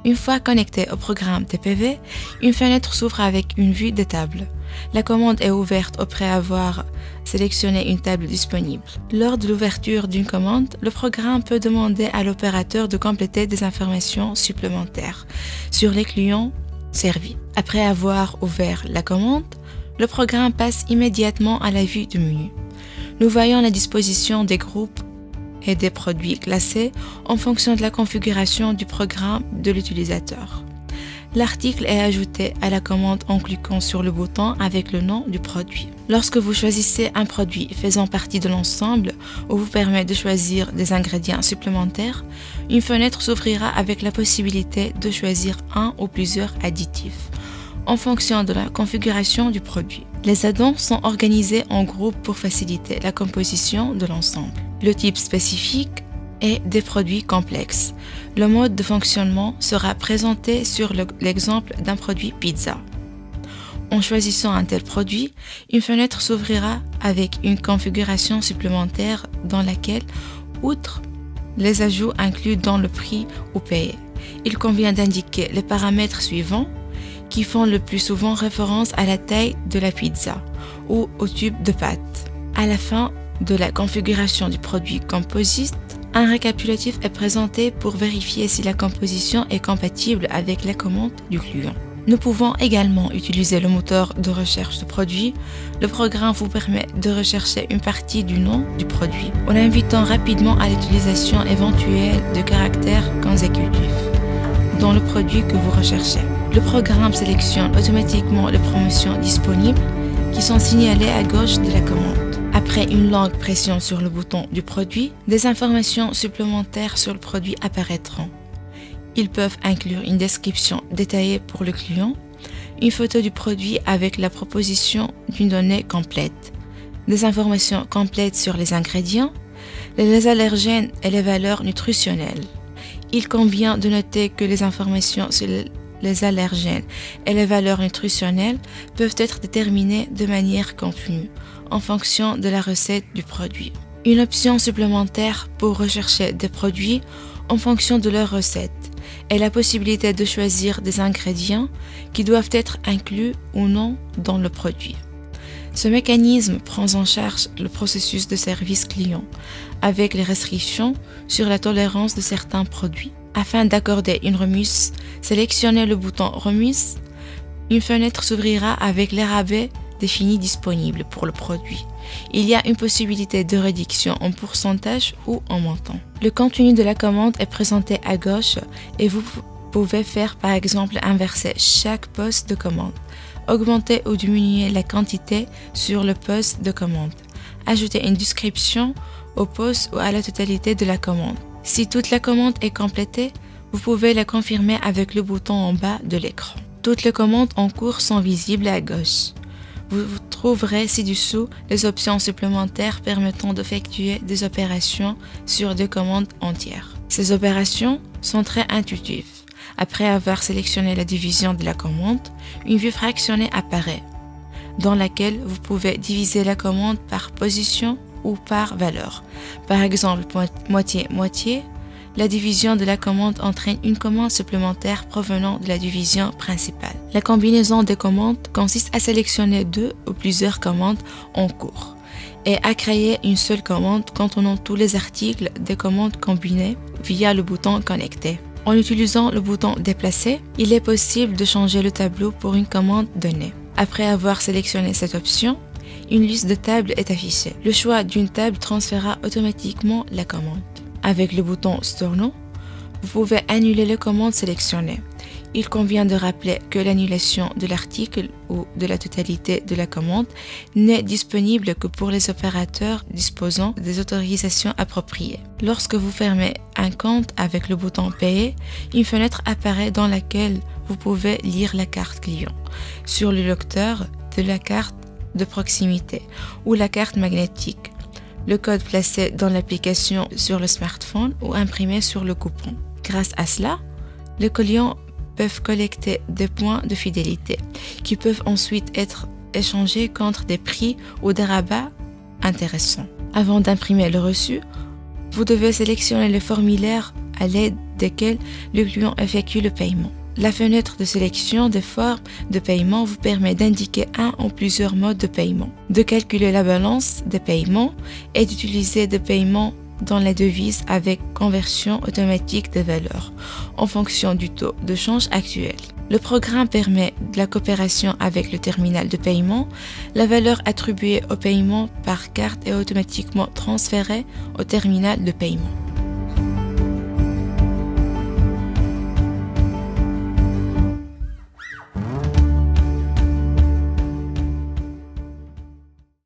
Une fois connecté au programme TPV, une fenêtre s'ouvre avec une vue des tables. La commande est ouverte après avoir sélectionné une table disponible. Lors de l'ouverture d'une commande, le programme peut demander à l'opérateur de compléter des informations supplémentaires sur les clients servis. Après avoir ouvert la commande, le programme passe immédiatement à la vue du menu. Nous voyons la disposition des groupes et des produits classés en fonction de la configuration du programme de l'utilisateur. L'article est ajouté à la commande en cliquant sur le bouton avec le nom du produit. Lorsque vous choisissez un produit faisant partie de l'ensemble ou vous permet de choisir des ingrédients supplémentaires, une fenêtre s'ouvrira avec la possibilité de choisir un ou plusieurs additifs en fonction de la configuration du produit. Les add-ons sont organisés en groupes pour faciliter la composition de l'ensemble. Le type spécifique est des produits complexes. Le mode de fonctionnement sera présenté sur l'exemple d'un produit pizza. En choisissant un tel produit, une fenêtre s'ouvrira avec une configuration supplémentaire dans laquelle, outre les ajouts inclus dans le prix ou payé, il convient d'indiquer les paramètres suivants qui font le plus souvent référence à la taille de la pizza ou au tube de pâte. À la fin de la configuration du produit composite, un récapitulatif est présenté pour vérifier si la composition est compatible avec la commande du client. Nous pouvons également utiliser le moteur de recherche de produit. Le programme vous permet de rechercher une partie du nom du produit en invitant rapidement à l'utilisation éventuelle de caractères consécutifs dans le produit que vous recherchez. Le programme sélectionne automatiquement les promotions disponibles qui sont signalées à gauche de la commande. Après une longue pression sur le bouton du produit, des informations supplémentaires sur le produit apparaîtront. Ils peuvent inclure une description détaillée pour le client, une photo du produit avec la proposition d'une donnée complète, des informations complètes sur les ingrédients, les allergènes et les valeurs nutritionnelles. Il convient de noter que les informations sur les allergènes et les valeurs nutritionnelles peuvent être déterminées de manière continue en fonction de la recette du produit. Une option supplémentaire pour rechercher des produits en fonction de leur recette est la possibilité de choisir des ingrédients qui doivent être inclus ou non dans le produit. Ce mécanisme prend en charge le processus de service client avec les restrictions sur la tolérance de certains produits. Afin d'accorder une remise, sélectionnez le bouton Remise. Une fenêtre s'ouvrira avec les rabais définis disponibles pour le produit. Il y a une possibilité de réduction en pourcentage ou en montant. Le contenu de la commande est présenté à gauche et vous pouvez faire par exemple inverser chaque poste de commande, augmenter ou diminuer la quantité sur le poste de commande, ajouter une description au poste ou à la totalité de la commande. Si toute la commande est complétée, vous pouvez la confirmer avec le bouton en bas de l'écran. Toutes les commandes en cours sont visibles à gauche. Vous trouverez ci-dessous les options supplémentaires permettant d'effectuer des opérations sur des commandes entières. Ces opérations sont très intuitives. Après avoir sélectionné la division de la commande, une vue fractionnée apparaît, dans laquelle vous pouvez diviser la commande par position ou par valeur. Par exemple, moitié-moitié, la division de la commande entraîne une commande supplémentaire provenant de la division principale. La combinaison des commandes consiste à sélectionner deux ou plusieurs commandes en cours et à créer une seule commande contenant tous les articles des commandes combinées via le bouton Connecter. En utilisant le bouton Déplacer, il est possible de changer le tableau pour une commande donnée. Après avoir sélectionné cette option, une liste de tables est affichée. Le choix d'une table transférera automatiquement la commande. Avec le bouton Store Now, vous pouvez annuler les commandes sélectionnées. Il convient de rappeler que l'annulation de l'article ou de la totalité de la commande n'est disponible que pour les opérateurs disposant des autorisations appropriées. Lorsque vous fermez un compte avec le bouton Payer, une fenêtre apparaît dans laquelle vous pouvez lire la carte client sur le lecteur de la carte de proximité ou la carte magnétique, le code placé dans l'application sur le smartphone ou imprimé sur le coupon. Grâce à cela, les clients peuvent collecter des points de fidélité qui peuvent ensuite être échangés contre des prix ou des rabats intéressants. Avant d'imprimer le reçu, vous devez sélectionner le formulaire à l'aide desquels le client effectue le paiement. La fenêtre de sélection des formes de paiement vous permet d'indiquer un ou plusieurs modes de paiement, de calculer la balance des paiements et d'utiliser des paiements dans les devises avec conversion automatique des valeurs en fonction du taux de change actuel. Le programme permet de la coopération avec le terminal de paiement. La valeur attribuée au paiement par carte est automatiquement transférée au terminal de paiement.